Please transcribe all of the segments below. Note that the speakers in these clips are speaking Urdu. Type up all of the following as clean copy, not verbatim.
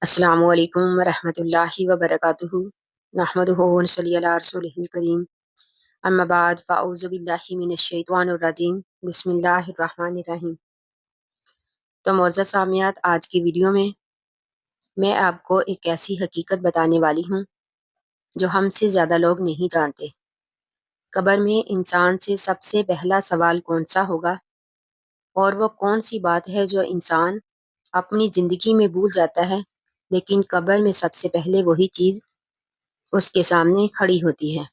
السلام علیکم ورحمۃ اللہ وبرکاتہ نحمدہ ونصلی علی رسولہ الکریم اما بعد فاعوذ باللہ من الشیطان الرجیم بسم اللہ الرحمن الرحیم۔ تو معزز سامعات، آج کی ویڈیو میں آپ کو ایک ایسی حقیقت بتانے والی ہوں جو ہم سے زیادہ لوگ نہیں جانتے۔ قبر میں انسان سے سب سے پہلا سوال کون سا ہوگا، اور وہ کون سی بات ہے جو انسان اپنی زندگی میں بھول جاتا ہے، لیکن قبر میں سب سے پہلے وہی چیز اس کے سامنے کھڑی ہوتی ہے۔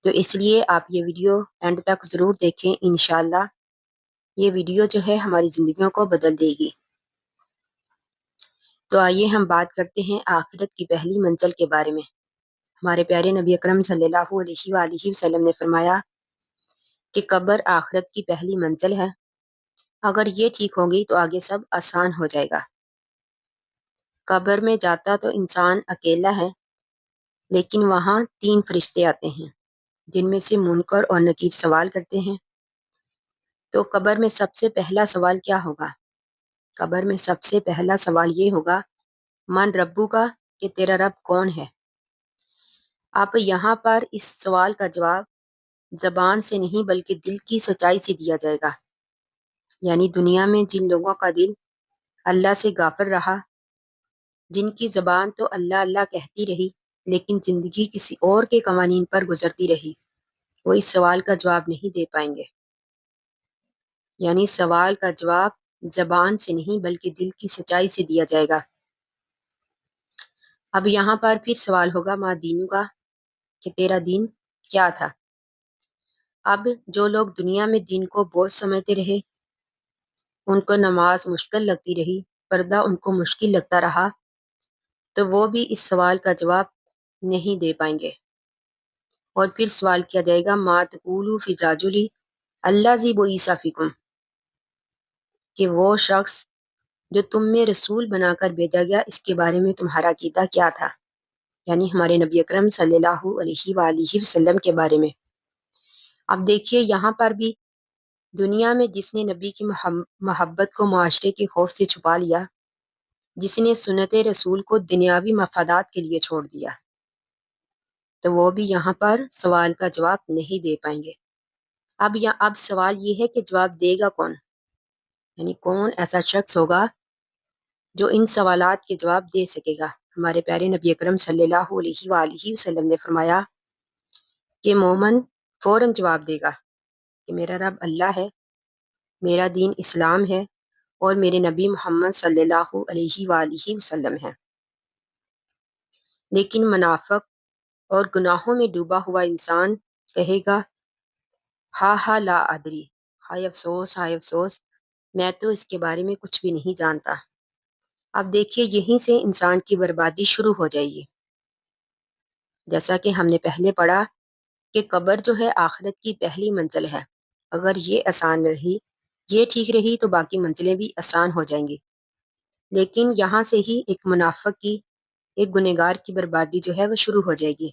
تو اس لیے آپ یہ ویڈیو اینڈ تک ضرور دیکھیں، انشاءاللہ یہ ویڈیو جو ہے ہماری زندگیوں کو بدل دے گی۔ تو آئیے ہم بات کرتے ہیں آخرت کی پہلی منزل کے بارے میں۔ ہمارے پیارے نبی اکرم صلی اللہ علیہ وآلہ وسلم نے فرمایا کہ قبر آخرت کی پہلی منزل ہے، اگر یہ ٹھیک ہوگی تو آگے سب آسان ہو جائے گا۔ قبر میں جاتا تو انسان اکیلا ہے، لیکن وہاں 3 فرشتے آتے ہیں جن میں سے منکر اور نکیر سوال کرتے ہیں۔ تو قبر میں سب سے پہلا سوال کیا ہوگا؟ قبر میں سب سے پہلا سوال یہ ہوگا، من ربو کا، کہ تیرا رب کون ہے؟ آپ یہاں پر اس سوال کا جواب زبان سے نہیں بلکہ دل کی سچائی سے دیا جائے گا۔ یعنی دنیا میں جن لوگوں کا دل اللہ سے غافل رہا، جن کی زبان تو اللہ اللہ کہتی رہی لیکن زندگی کسی اور کے قوانین پر گزرتی رہی، وہ اس سوال کا جواب نہیں دے پائیں گے۔ یعنی سوال کا جواب زبان سے نہیں بلکہ دل کی سچائی سے دیا جائے گا۔ اب یہاں پر پھر سوال ہوگا ما دینوں کا، کہ تیرا دین کیا تھا؟ اب جو لوگ دنیا میں دین کو بوجھ سمجھتے رہے، ان کو نماز مشکل لگتی رہی، پردہ ان کو مشکل لگتا رہا، تو وہ بھی اس سوال کا جواب نہیں دے پائیں گے۔ اور پھر سوال کیا جائے گا ما تقولوا فی الرجل الذی بعث فیکم، کہ وہ شخص جو تم میں رسول بنا کر بھیجا گیا، اس کے بارے میں تمہارا عقیدہ کیا تھا؟ یعنی ہمارے نبی اکرم صلی اللہ علیہ وآلہ وسلم کے بارے میں۔ اب دیکھیے یہاں پر بھی دنیا میں جس نے نبی کی محبت کو معاشرے کے خوف سے چھپا لیا، جس نے سنت رسول کو دنیاوی مفادات کے لیے چھوڑ دیا، تو وہ بھی یہاں پر سوال کا جواب نہیں دے پائیں گے۔ اب سوال یہ ہے کہ جواب دے گا کون؟ یعنی کون ایسا شخص ہوگا جو ان سوالات کے جواب دے سکے گا؟ ہمارے پیارے نبی اکرم صلی اللہ علیہ وآلہ وسلم نے فرمایا کہ مومن فوراً جواب دے گا کہ میرا رب اللہ ہے، میرا دین اسلام ہے، اور میرے نبی محمد صلی اللہ علیہ وآلہ وسلم ہے۔ لیکن منافق اور گناہوں میں ڈوبا ہوا انسان کہے گا ہا ہا لا ادری، ہائے افسوس ہائے افسوس، میں تو اس کے بارے میں کچھ بھی نہیں جانتا۔ اب دیکھیے یہیں سے انسان کی بربادی شروع ہو جائے گی۔ جیسا کہ ہم نے پہلے پڑھا کہ قبر جو ہے آخرت کی پہلی منزل ہے، اگر یہ آسان رہی، یہ ٹھیک رہی، تو باقی منزلیں بھی آسان ہو جائیں گی۔ لیکن یہاں سے ہی ایک منافق کی، ایک گنہگار کی بربادی جو ہے وہ شروع ہو جائے گی۔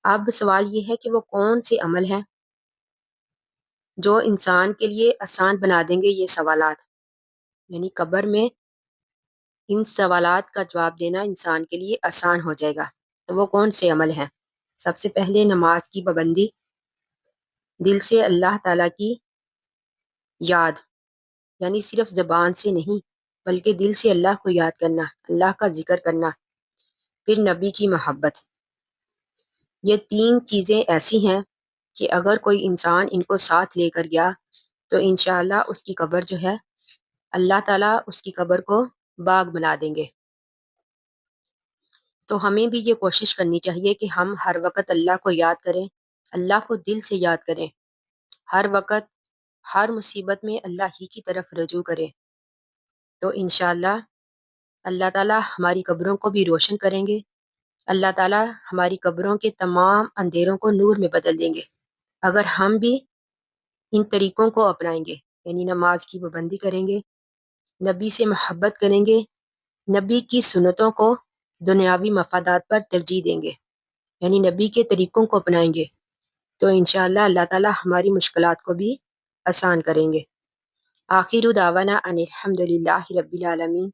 اب سوال یہ ہے کہ وہ کون سے عمل ہیں جو انسان کے لیے آسان بنا دیں گے یہ سوالات؟ یعنی قبر میں ان سوالات کا جواب دینا انسان کے لیے آسان ہو جائے گا۔ تو وہ کون سے عمل ہیں؟ سب سے پہلے نماز کی پابندی، دل سے اللہ تعالیٰ کی یاد، یعنی صرف زبان سے نہیں بلکہ دل سے اللہ کو یاد کرنا، اللہ کا ذکر کرنا۔ پھر نبی کی محبت۔ یہ 3 چیزیں ایسی ہیں کہ اگر کوئی انسان ان کو ساتھ لے کر گیا تو انشاءاللہ اس کی قبر جو ہے اللہ تعالیٰ اس کی قبر کو باغ بنا دیں گے۔ تو ہمیں بھی یہ کوشش کرنی چاہیے کہ ہم ہر وقت اللہ کو یاد کریں، اللہ کو دل سے یاد کریں، ہر وقت ہر مصیبت میں اللہ ہی کی طرف رجوع کریں، تو انشاءاللہ اللہ تعالیٰ ہماری قبروں کو بھی روشن کریں گے، اللہ تعالیٰ ہماری قبروں کے تمام اندھیروں کو نور میں بدل دیں گے اگر ہم بھی ان طریقوں کو اپنائیں گے۔ یعنی نماز کی پابندی کریں گے، نبی سے محبت کریں گے، نبی کی سنتوں کو دنیاوی مفادات پر ترجیح دیں گے، یعنی نبی کے طریقوں کو اپنائیں گے، تو انشاءاللہ اللہ تعالیٰ ہماری مشکلات کو بھی آسان کریں گے۔ آخر دعوانا ان الحمد للہ رب العالمین۔